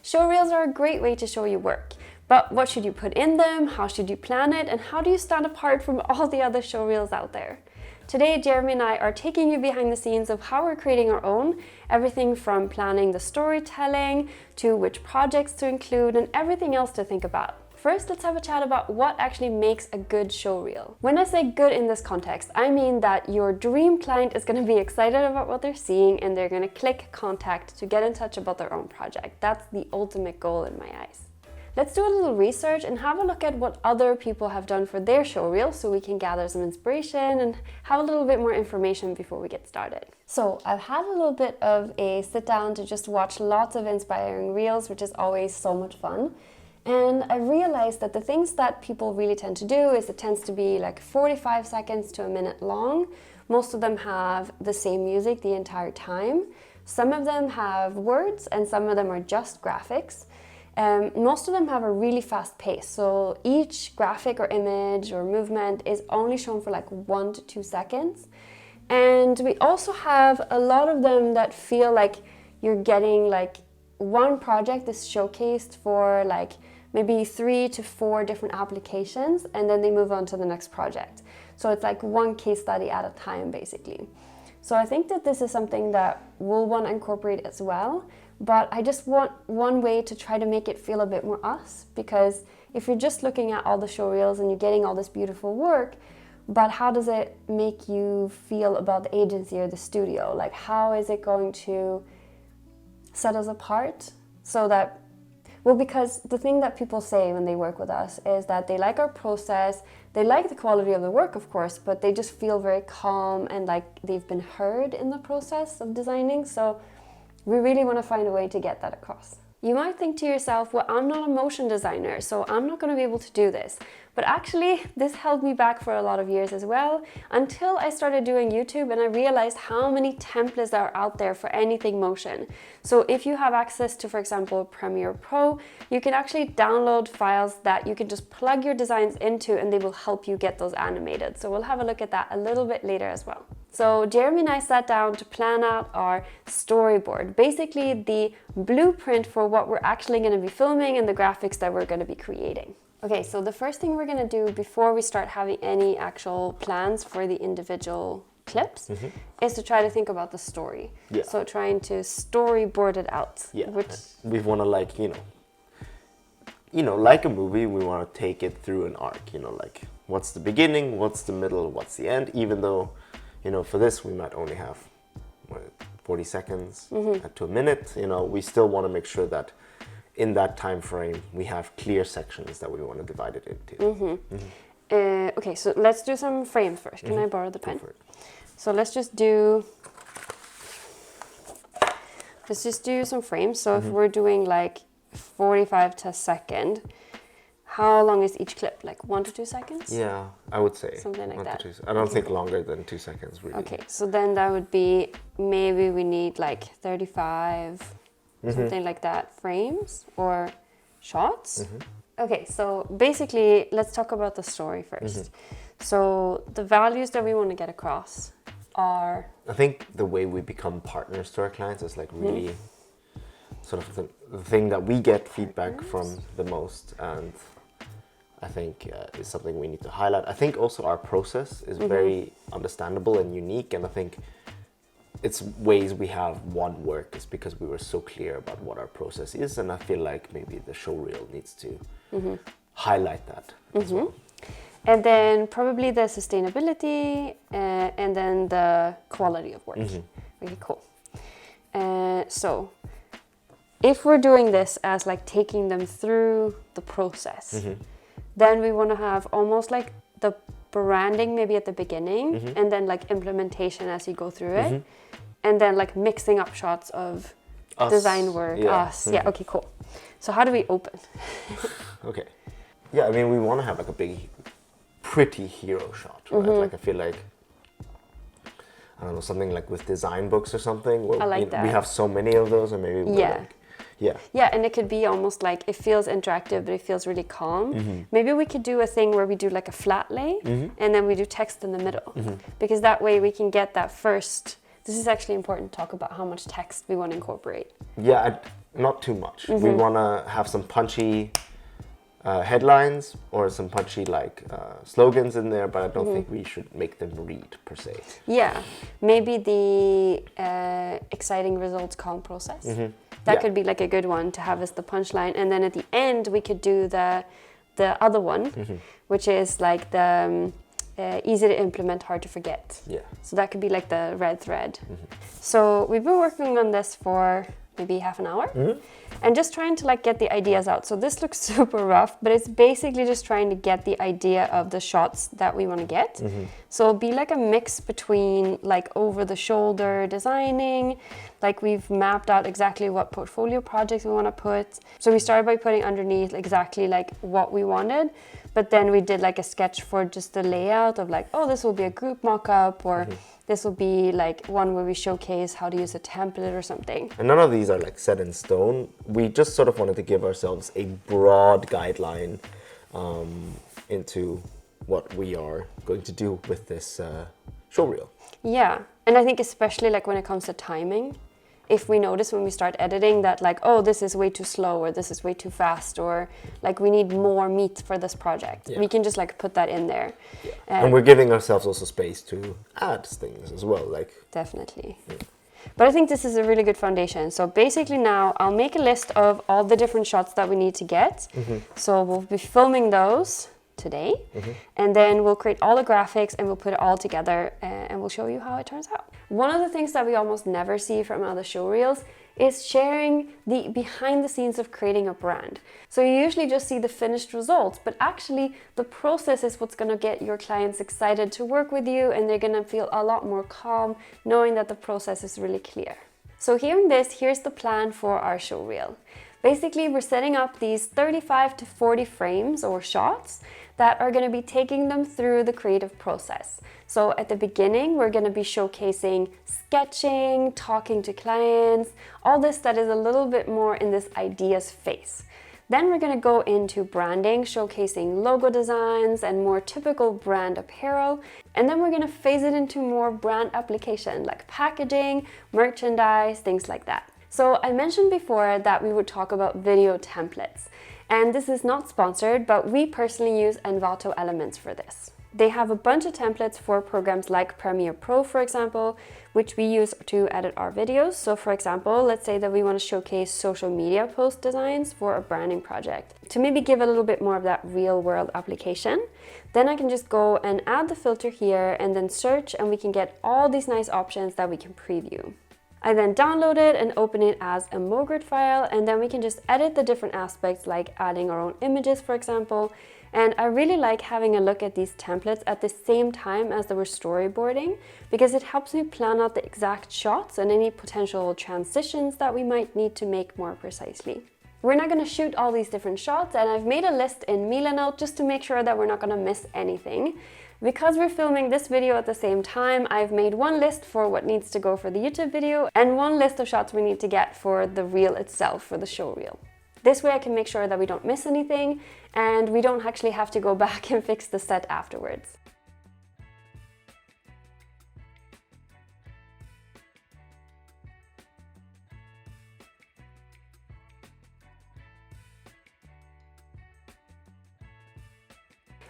Showreels are a great way to show your work. But what should you put in them? How should you plan it? And how do you stand apart from all the other showreels out there? Today, Jeremy and I are taking you behind the scenes of how we're creating our own, everything from planning the storytelling to which projects to include and everything else to think about. First, let's have a chat about what actually makes a good showreel. When I say good in this context, I mean that your dream client is going to be excited about what they're seeing and they're going to click contact to get in touch about their own project. That's the ultimate goal in my eyes. Let's do a little research and have a look at what other people have done for their showreel so we can gather some inspiration and have a little bit more information before we get started. So I've had a little bit of a sit down to just watch lots of inspiring reels, which is always so much fun. And I realized that the things that people really tend to do is it tends to be like 45 seconds to a minute long. Most of them have the same music the entire time. Some of them have words and some of them are just graphics. Most of them have a really fast pace, so each graphic or image or movement is only shown for like 1 to 2 seconds. And we also have a lot of them that feel like you're getting like one project is showcased for like maybe 3 to 4 different applications and then they move on to the next project. So it's like one case study at a time basically. So I think that this is something that we'll want to incorporate as well. But I just want one way to try to make it feel a bit more us, because if you're just looking at all the showreels and you're getting all this beautiful work, but how does it make you feel about the agency or the studio? Like, how is it going to set us apart so that, well, because the thing that people say when they work with us is that they like our process, they like the quality of the work, of course, but they just feel very calm and like they've been heard in the process of designing. So we really want to find a way to get that across. You might think to yourself, well, I'm not a motion designer, so I'm not going to be able to do this. But actually, this held me back for a lot of years as well, until I started doing YouTube and I realized how many templates are out there for anything motion. So if you have access to, for example, Premiere Pro, you can actually download files that you can just plug your designs into and they will help you get those animated. So we'll have a look at that a little bit later as well. So Jeremy and I sat down to plan out our storyboard, basically the blueprint for what we're actually going to be filming and the graphics that we're going to be creating. Okay, so the first thing we're going to do before we start having any actual plans for the individual clips is to try to think about the story. Yeah. So trying to storyboard it out. Yeah, we want to like, you know, like a movie, we want to take it through an arc, you know, like what's the beginning, what's the middle, what's the end, even though, you know, for this we might only have 40 seconds to a minute, you know, we still want to make sure that in that time frame we have clear sections that we want to divide it into. Okay, so let's do some frames first. Can I borrow the pen? So let's just do some frames. So if we're doing like 45 to a second, how long is each clip? Like 1 to 2 seconds? Yeah, I would say something like that. I don't think longer than 2 seconds really. Okay, so then that would be, maybe we need like 35 something like that frames or shots. Okay, so basically let's talk about the story first. So the values that we want to get across are, I think the way we become partners to our clients is like really sort of the thing that we get feedback from the most, and I think is something we need to highlight. I think also our process is very understandable and unique, and I think it's ways we have one work is because we were so clear about what our process is, and I feel like maybe the showreel needs to highlight that as well. And then probably the sustainability and then the quality of work. Okay, cool. So if we're doing this as like taking them through the process, then we want to have almost like the branding maybe at the beginning and then like implementation as you go through it. And then like mixing up shots of us, design work, us. Yeah, okay, cool. So how do we open? Okay. Yeah, I mean, we want to have like a big, pretty hero shot, right? Like I feel like, I don't know, something like with design books or something. Where, I like that. We have so many of those, and maybe we're like, yeah, and it could be almost like, it feels interactive, but it feels really calm. Maybe we could do a thing where we do like a flat lay, and then we do text in the middle. Because that way we can get that first. This is actually important to talk about how much text we want to incorporate. Yeah, not too much. We want to have some punchy headlines or some punchy slogans in there, but I don't think we should make them read per se. Yeah, maybe the exciting results calm process. That could be like a good one to have as the punchline, and then at the end we could do the other one, which is like the easy to implement, hard to forget. Yeah. So that could be like the red thread. So we've been working on this for maybe half an hour and just trying to like get the ideas out. So this looks super rough, but it's basically just trying to get the idea of the shots that we want to get. So it'll be like a mix between like over the shoulder designing, like we've mapped out exactly what portfolio projects we want to put. So we started by putting underneath exactly like what we wanted, but then we did like a sketch for just the layout of like, oh, this will be a group mock-up, or this will be like one where we showcase how to use a template or something. And none of these are like set in stone. We just sort of wanted to give ourselves a broad guideline into what we are going to do with this showreel. Yeah, and I think especially like when it comes to timing, if we notice when we start editing that like, oh, this is way too slow, or this is way too fast, or like we need more meat for this project, we can just like put that in there. And we're giving ourselves also space to add things as well, like definitely. But I think this is a really good foundation. So basically now I'll make a list of all the different shots that we need to get. So we'll be filming those today, and then we'll create all the graphics and we'll put it all together and we'll show you how it turns out. One of the things that we almost never see from other showreels is sharing the behind the scenes of creating a brand. So you usually just see the finished results, but actually the process is what's going to get your clients excited to work with you, and they're going to feel a lot more calm knowing that the process is really clear. So hearing this, here's the plan for our showreel. Basically, we're setting up these 35 to 40 frames or shots that are going to be taking them through the creative process. So at the beginning, we're going to be showcasing sketching, talking to clients, all this that is a little bit more in this ideas phase. Then we're going to go into branding, showcasing logo designs and more typical brand apparel. And then we're going to phase it into more brand application like packaging, merchandise, things like that. So I mentioned before that we would talk about video templates. And this is not sponsored, but we personally use Envato Elements for this. They have a bunch of templates for programs like Premiere Pro, for example, which we use to edit our videos. So for example, let's say that we want to showcase social media post designs for a branding project. To maybe give a little bit more of that real world application, then I can just go and add the filter here and then search, and we can get all these nice options that we can preview. I then download it and open it as a MoGrid file, and then we can just edit the different aspects like adding our own images, for example. And I really like having a look at these templates at the same time as we're storyboarding, because it helps me plan out the exact shots and any potential transitions that we might need to make more precisely. We're not going to shoot all these different shots, and I've made a list in Milanote just to make sure that we're not going to miss anything. Because we're filming this video at the same time, I've made one list for what needs to go for the YouTube video and one list of shots we need to get for the reel itself, for the show reel. This way I can make sure that we don't miss anything and we don't actually have to go back and fix the set afterwards.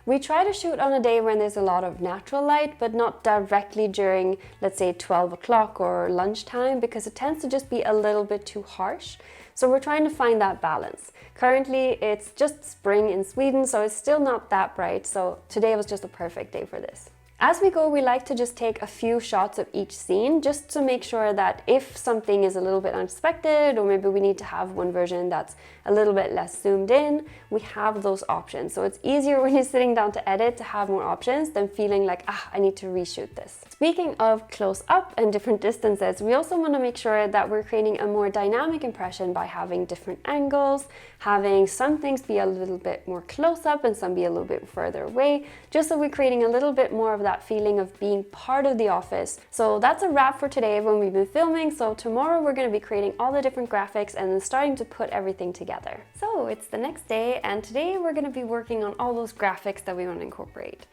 We try to shoot on a day when there's a lot of natural light, but not directly during, let's say, 12 o'clock or lunchtime, because it tends to just be a little bit too harsh. So we're trying to find that balance. Currently, it's just spring in Sweden, so it's still not that bright. So today was just a perfect day for this. As we go, we like to just take a few shots of each scene just to make sure that if something is a little bit unexpected, or maybe we need to have one version that's a little bit less zoomed in, we have those options. So it's easier when you're sitting down to edit to have more options than feeling like, I need to reshoot this. Speaking of close up and different distances, we also want to make sure that we're creating a more dynamic impression by having different angles, having some things be a little bit more close up and some be a little bit further away, just so we're creating a little bit more of that feeling of being part of the office. So that's a wrap for today when we've been filming. So tomorrow we're going to be creating all the different graphics and then starting to put everything together. So it's the next day, and today we're going to be working on all those graphics that we want to incorporate.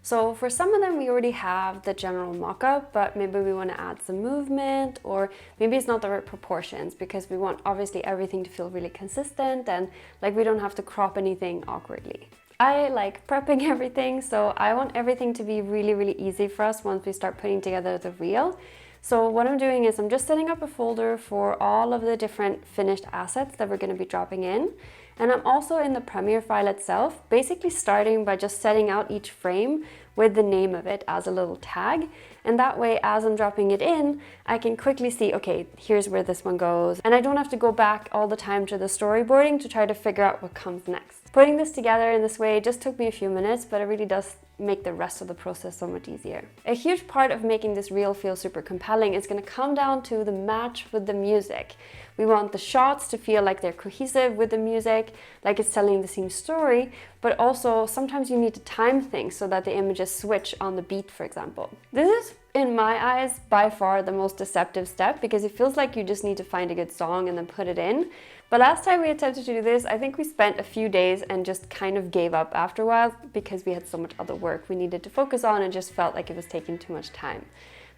So for some of them, we already have the general mock-up, but maybe we want to add some movement, or maybe it's not the right proportions, because we want obviously everything to feel really consistent and like we don't have to crop anything awkwardly. I like prepping everything, so I want everything to be really, really easy for us once we start putting together the reel. So what I'm doing is I'm just setting up a folder for all of the different finished assets that we're going to be dropping in. And I'm also in the Premiere file itself, basically starting by just setting out each frame with the name of it as a little tag. And that way, as I'm dropping it in, I can quickly see, okay, here's where this one goes. And I don't have to go back all the time to the storyboarding to try to figure out what comes next. Putting this together in this way just took me a few minutes, but it really does make the rest of the process so much easier. A huge part of making this reel feel super compelling is going to come down to the match with the music. We want the shots to feel like they're cohesive with the music, like it's telling the same story, but also sometimes you need to time things so that the images switch on the beat, for example. This is, in my eyes, by far the most deceptive step, because it feels like you just need to find a good song and then put it in. But last time we attempted to do this, I think we spent a few days and just kind of gave up after a while because we had so much other work we needed to focus on and just felt like it was taking too much time.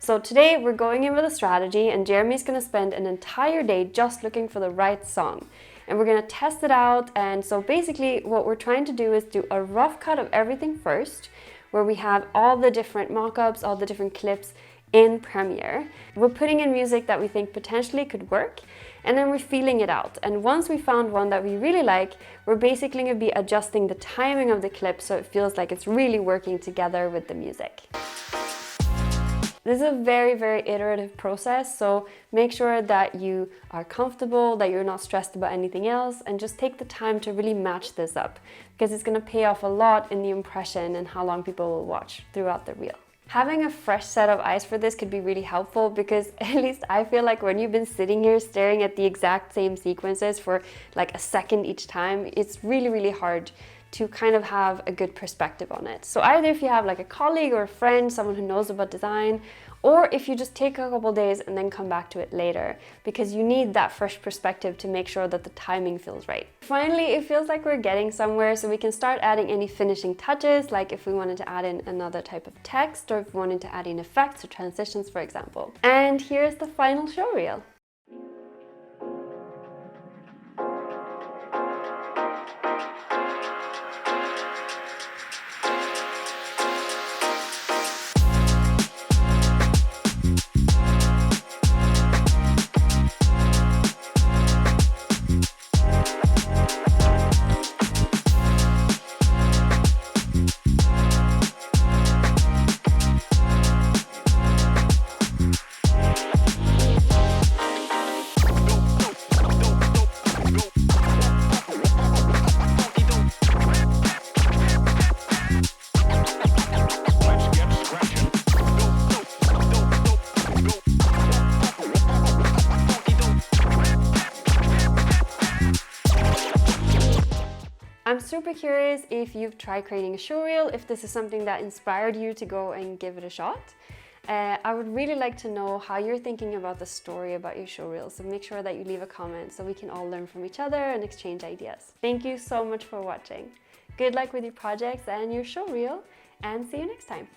So today we're going in with a strategy, and Jeremy's going to spend an entire day just looking for the right song. And we're going to test it out. And so basically what we're trying to do is do a rough cut of everything first, where we have all the different mock-ups, all the different clips in Premiere. We're putting in music that we think potentially could work, and then we're feeling it out. And once we found one that we really like, we're basically going to be adjusting the timing of the clip so it feels like it's really working together with the music. This is a very, very iterative process, so make sure that you are comfortable, that you're not stressed about anything else, and just take the time to really match this up, because it's going to pay off a lot in the impression and how long people will watch throughout the reel. Having a fresh set of eyes for this could be really helpful, because at least I feel like when you've been sitting here staring at the exact same sequences for like a second each time, it's really, really hard to kind of have a good perspective on it. So either if you have like a colleague or a friend, someone who knows about design, or if you just take a couple days and then come back to it later, because you need that fresh perspective to make sure that the timing feels right. Finally, it feels like we're getting somewhere, so we can start adding any finishing touches, like if we wanted to add in another type of text, or if we wanted to add in effects or transitions, for example. And here's the final show reel. I'm super curious if you've tried creating a showreel, if this is something that inspired you to go and give it a shot. I would really like to know how you're thinking about the story about your showreel, so make sure that you leave a comment so we can all learn from each other and exchange ideas. Thank you so much for watching. Good luck with your projects and your showreel, and see you next time.